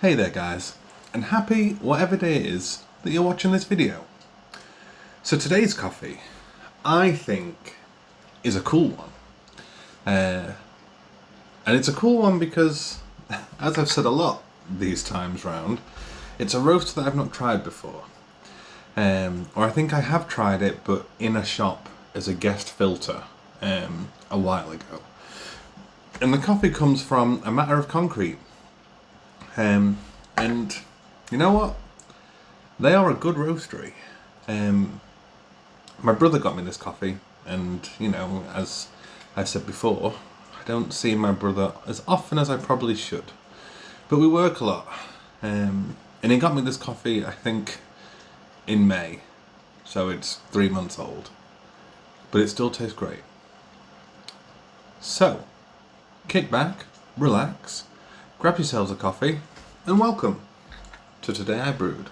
Hey there guys, and happy whatever day it is that you're watching this video. So today's coffee, I think, is a cool one. And it's a cool one because, as I've said a lot these times round, it's a roast that I've not tried before. Or I think I have tried it, but in a shop as a guest filter a while ago. And the coffee comes from A Matter of Concrete. And you know what? They are a good roastery. My brother got me this coffee, and you know, as I've said before, I don't see my brother as often as I probably should. But we work a lot. And he got me this coffee, I think, in May. So it's 3 months old. But it still tastes great. So, kick back, relax, grab yourselves a coffee, and welcome to Today I Brewed.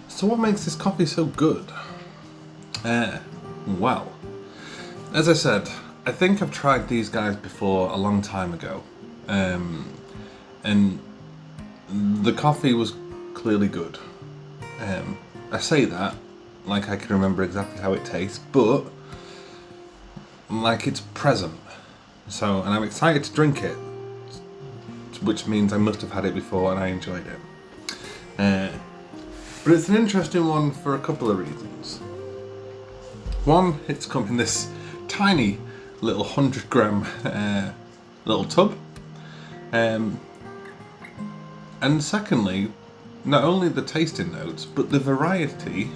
So what makes this coffee so good? Well, as I said, I think I've tried these guys before a long time ago. And the coffee was clearly good. I say that like I can remember exactly how it tastes, but like it's present. So, and I'm excited to drink it, which means I must have had it before and I enjoyed it. But it's an interesting one for a couple of reasons. One, it's come in this tiny little 100 gram little tub. And secondly, not only the tasting notes, but the variety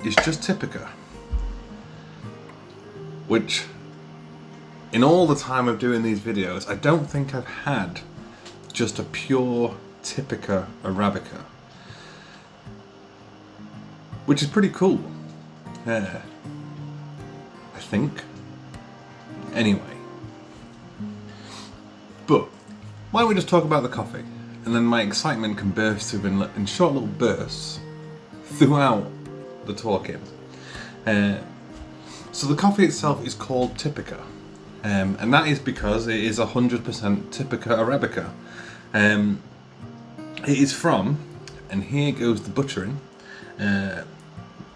is just Typica. Which, in all the time of doing these videos, I don't think I've had just a pure Typica Arabica. Which is pretty cool, I think. Anyway. But, why don't we just talk about the coffee? And then my excitement can burst through in short little bursts throughout the talking. So the coffee itself is called Typica. And that is because it is 100% Typica Arabica. It is from, and here goes the butchering,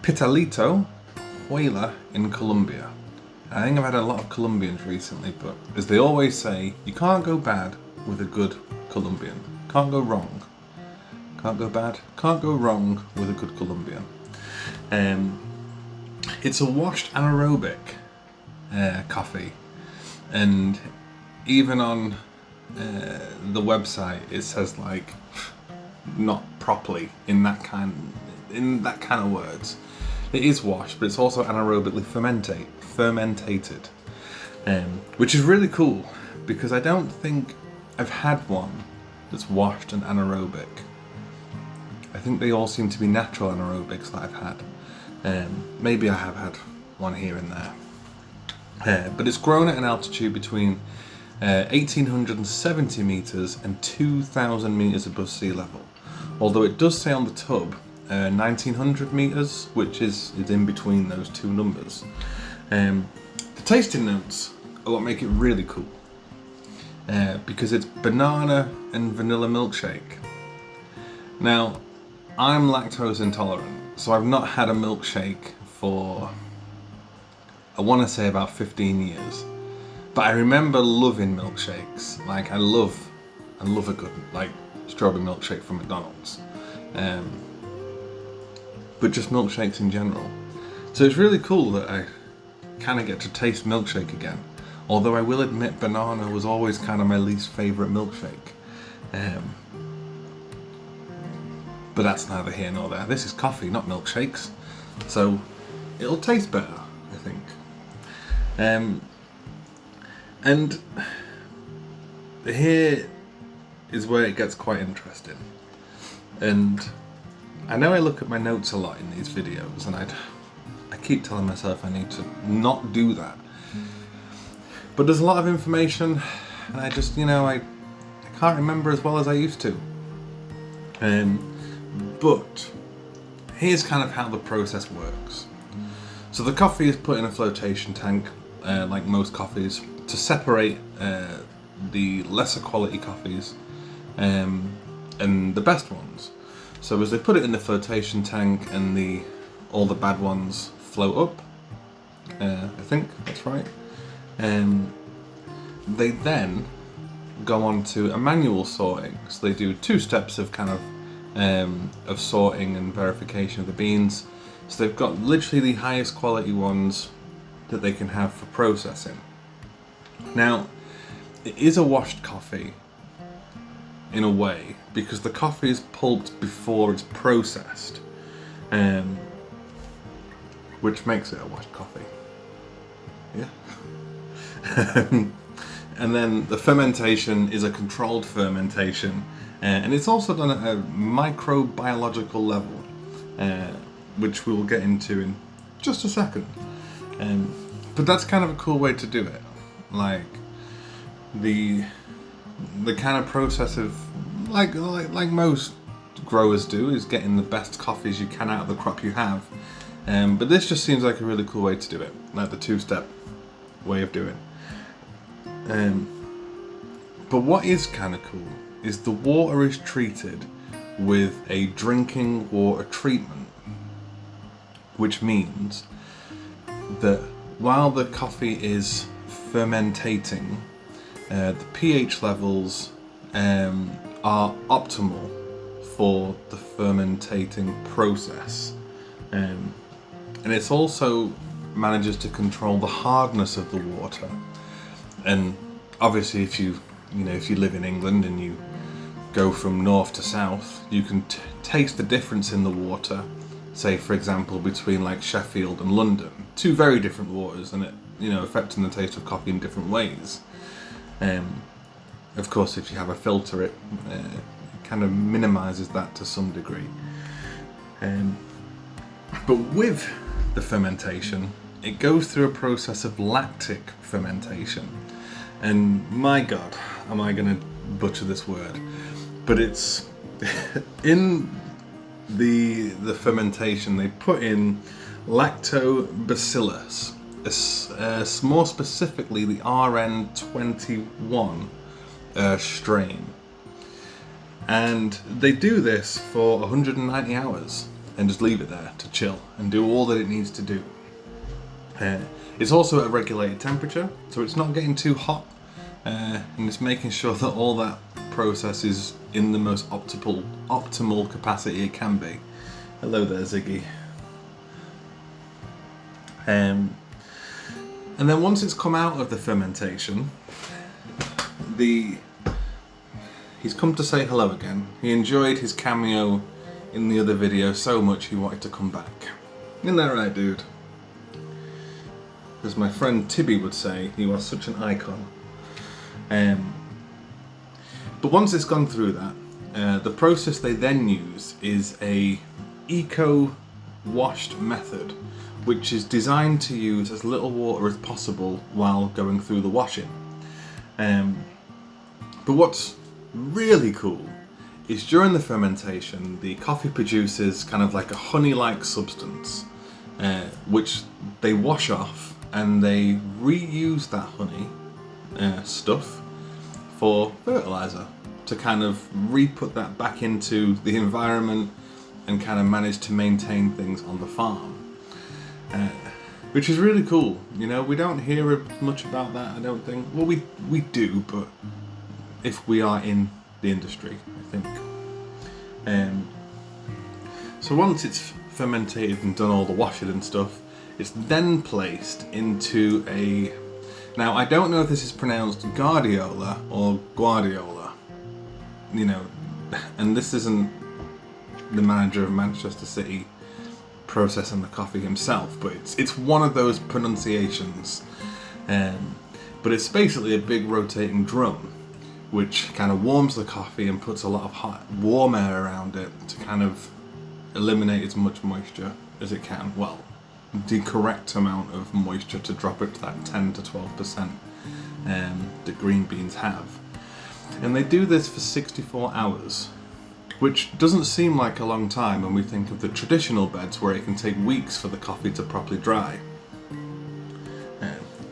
Pitalito, Huila in Colombia. I think I've had a lot of Colombians recently, but as they always say, you can't go bad with a good Colombian. Can't go wrong. Can't go bad, can't go wrong with a good Colombian. It's a washed anaerobic coffee, and even on the website it says like not properly in that kind of words. It is washed, but it's also anaerobically fermentated, which is really cool because I don't think I've had one that's washed and anaerobic. I think they all seem to be natural anaerobics that I've had. Maybe I have had one here and there. But it's grown at an altitude between 1,870 metres and 2,000 metres above sea level. Although it does say on the tub 1900 meters, which is in between those two numbers. The tasting notes are what make it really cool, because it's banana and vanilla milkshake. Now, I'm lactose intolerant, so I've not had a milkshake for, I want to say, about 15 years. But I remember loving milkshakes. Like, I love a good, like, strawberry milkshake from McDonald's. But just milkshakes in general. So it's really cool that I kind of get to taste milkshake again. Although I will admit banana was always kind of my least favourite milkshake. But that's neither here nor there. This is coffee, not milkshakes. So it'll taste better, I think. And here is where it gets quite interesting. And I know I look at my notes a lot in these videos, and I keep telling myself I need to not do that. But there's a lot of information, and I just, I can't remember as well as I used to. But here's kind of how the process works. So the coffee is put in a flotation tank, like most coffees, to separate the lesser quality coffees and the best ones. So as they put it in the flotation tank and all the bad ones float up, I think that's right, they then go on to a manual sorting. So they do 2 steps of kind of sorting and verification of the beans. So they've got literally the highest quality ones that they can have for processing. Now, it is a washed coffee in a way, because the coffee is pulped before it's processed, which makes it a washed coffee. Yeah. And then the fermentation is a controlled fermentation, and it's also done at a microbiological level, which we'll get into in just a second. But that's kind of a cool way to do it. Like the kind of process of like most growers do is getting the best coffees you can out of the crop you have. But this just seems like a really cool way to do it, like the 2-step way of doing. But what is kind of cool is the water is treated with a drinking water treatment, which means that while the coffee is fermentating, the pH levels are optimal for the fermentating process, and it's also manages to control the hardness of the water. And obviously, if you live in England and you go from north to south, you can taste the difference in the water. Say, for example, between like Sheffield and London, 2 very different waters, and it affecting the taste of coffee in different ways. Of course, if you have a filter, it kind of minimises that to some degree. But with the fermentation, it goes through a process of lactic fermentation. And my God, am I going to butcher this word? But it's in the fermentation, they put in lactobacillus, more specifically the RN21 strain. And they do this for 190 hours and just leave it there to chill and do all that it needs to do. It's also at a regulated temperature, so it's not getting too hot, and it's making sure that all that process is in the most optimal capacity it can be. Hello there, Ziggy. And then once it's come out of the fermentation, he's come to say hello again. He enjoyed his cameo in the other video so much he wanted to come back. Isn't that right, dude? As my friend Tibby would say, you are such an icon. But once it's gone through that, the process they then use is a eco-washed method, which is designed to use as little water as possible while going through the washing. But what's really cool is during the fermentation, the coffee produces kind of like a honey-like substance, which they wash off and they reuse that honey stuff for fertilizer to kind of re-put that back into the environment and kind of manage to maintain things on the farm. Which is really cool. You know, we don't hear much about that, I don't think. Well, we do, but if we are in the industry, I think. So once it's fermented and done all the washing and stuff, it's then placed into a... Now, I don't know if this is pronounced Guardiola or Guardiola. You know, and this isn't the manager of Manchester City processing the coffee himself, but it's one of those pronunciations. But it's basically a big rotating drum which kind of warms the coffee and puts a lot of hot warm air around it to kind of eliminate as much moisture as it can. Well, the correct amount of moisture to drop it to that 10 to 12% that green beans have. And they do this for 64 hours. Which doesn't seem like a long time when we think of the traditional beds where it can take weeks for the coffee to properly dry.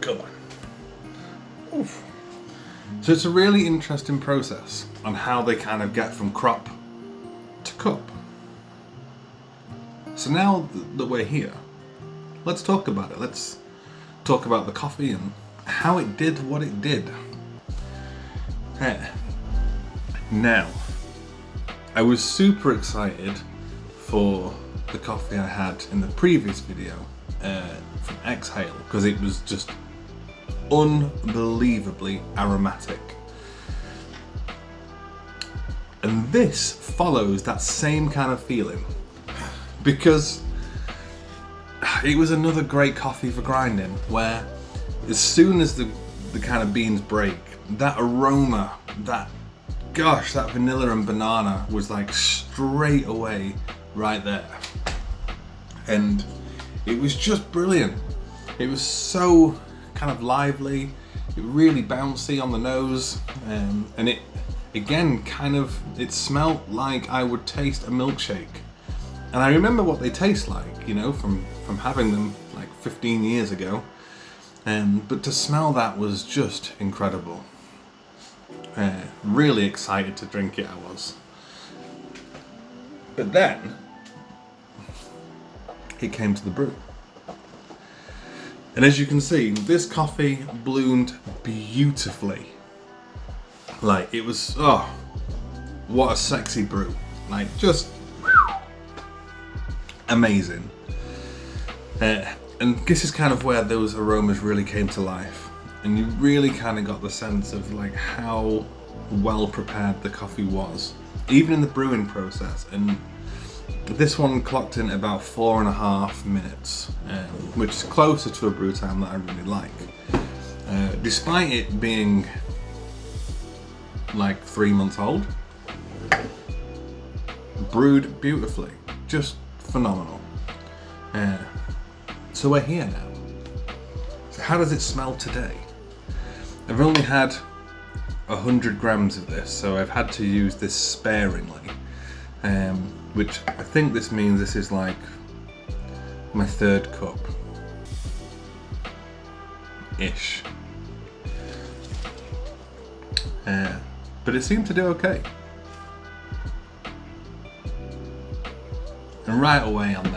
Come on. Oof. So it's a really interesting process on how they kind of get from crop to cup. So now that we're here, let's talk about it. Let's talk about the coffee and how it did what it did. Now, I was super excited for the coffee I had in the previous video from Exhale because it was just unbelievably aromatic. And this follows that same kind of feeling because it was another great coffee for grinding where as soon as the kind of beans break, that aroma, that vanilla and banana was like straight away right there. And it was just brilliant. It was so kind of lively, it really bouncy on the nose, and it again it smelled like I would taste a milkshake. And I remember what they taste like, you know, from having them like 15 years ago. But to smell that was just incredible. Really excited to drink it, I was. But then it came to the brew. And as you can see, this coffee bloomed beautifully. Like, it was, oh, what a sexy brew. Like, just amazing. And this is kind of where those aromas really came to life. And you really kind of got the sense of like how well prepared the coffee was, even in the brewing process. And this one clocked in about 4.5 minutes, which is closer to a brew time that I really like. Despite it being like 3 months old, brewed beautifully, just phenomenal. So we're here now. So how does it smell today? I've only had 100 grams of this, so I've had to use this sparingly, which I think this means this is like my 3rd cup ish. But it seemed to do okay. And right away on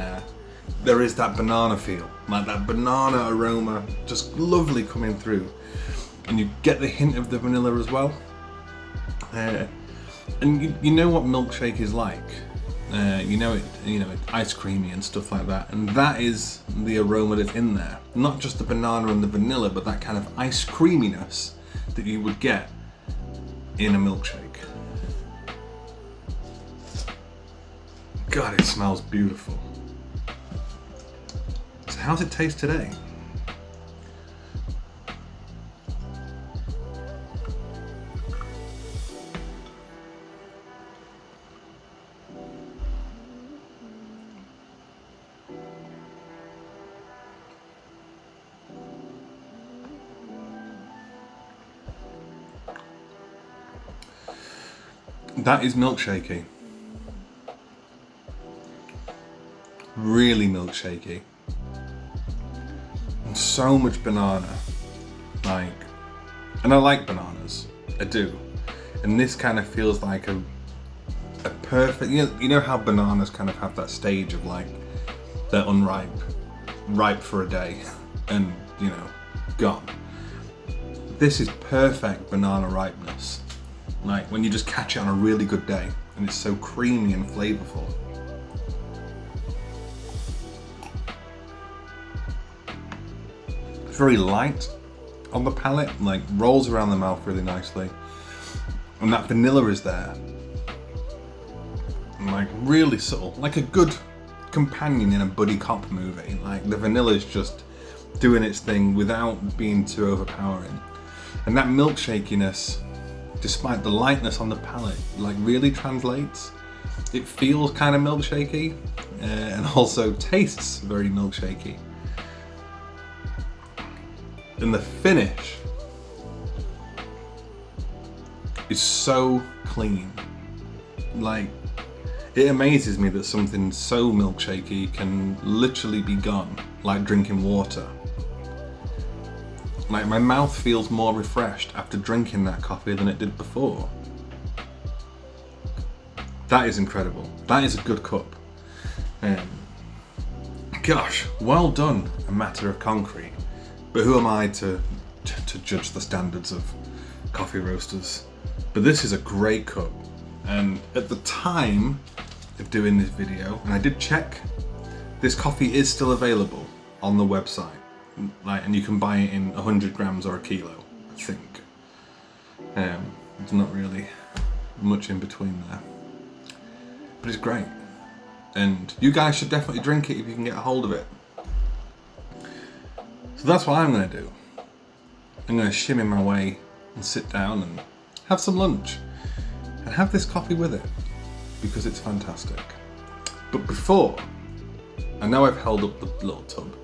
there is that banana feel, like that banana aroma, just lovely coming through. And you get the hint of the vanilla as well. And you know what milkshake is like. You know it's ice creamy and stuff like that. And that is the aroma that's in there. Not just the banana and the vanilla, but that kind of ice creaminess that you would get in a milkshake. God, it smells beautiful. So how's it taste today? That is milkshakey. Really milkshakey. And so much banana. And I like bananas. I do. And this kind of feels like a perfect, you know how bananas kind of have that stage of like, they're unripe, ripe for a day, and gone. This is perfect banana ripeness. Like when you just catch it on a really good day, and it's so creamy and flavorful. It's very light on the palate, like rolls around the mouth really nicely. And that vanilla is there. Like really subtle, like a good companion in a buddy cop movie. Like the vanilla is just doing its thing without being too overpowering. And that milkshakiness, despite the lightness on the palate, like really translates. It feels kind of milkshakey, and also tastes very milkshakey. And the finish is so clean. Like, it amazes me that something so milkshakey can literally be gone, like drinking water. Like my mouth feels more refreshed after drinking that coffee than it did before. That is incredible. That is a good cup. Gosh, well done, A Matter of Concrete. But who am I to judge the standards of coffee roasters? But this is a great cup. And at the time of doing this video, and I did check, this coffee is still available on the website. And you can buy it in 100 grams or a kilo, I think. There's not really much in between there. But it's great. And you guys should definitely drink it if you can get a hold of it. So that's what I'm going to do. I'm going to shimmy my way and sit down and have some lunch. And have this coffee with it. Because it's fantastic. But before, I know I've held up the little tub.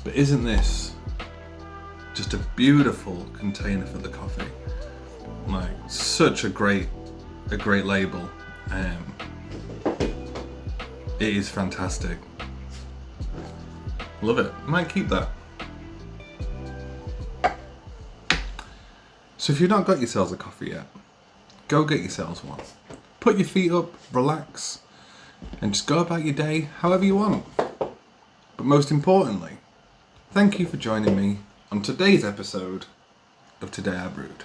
But isn't this just a beautiful container for the coffee? Like such a great label. It is fantastic. Love it. Might keep that. So if you've not got yourselves a coffee yet, go get yourselves one. Put your feet up, relax, and just go about your day however you want. But most importantly, thank you for joining me on today's episode of Today I Brewed.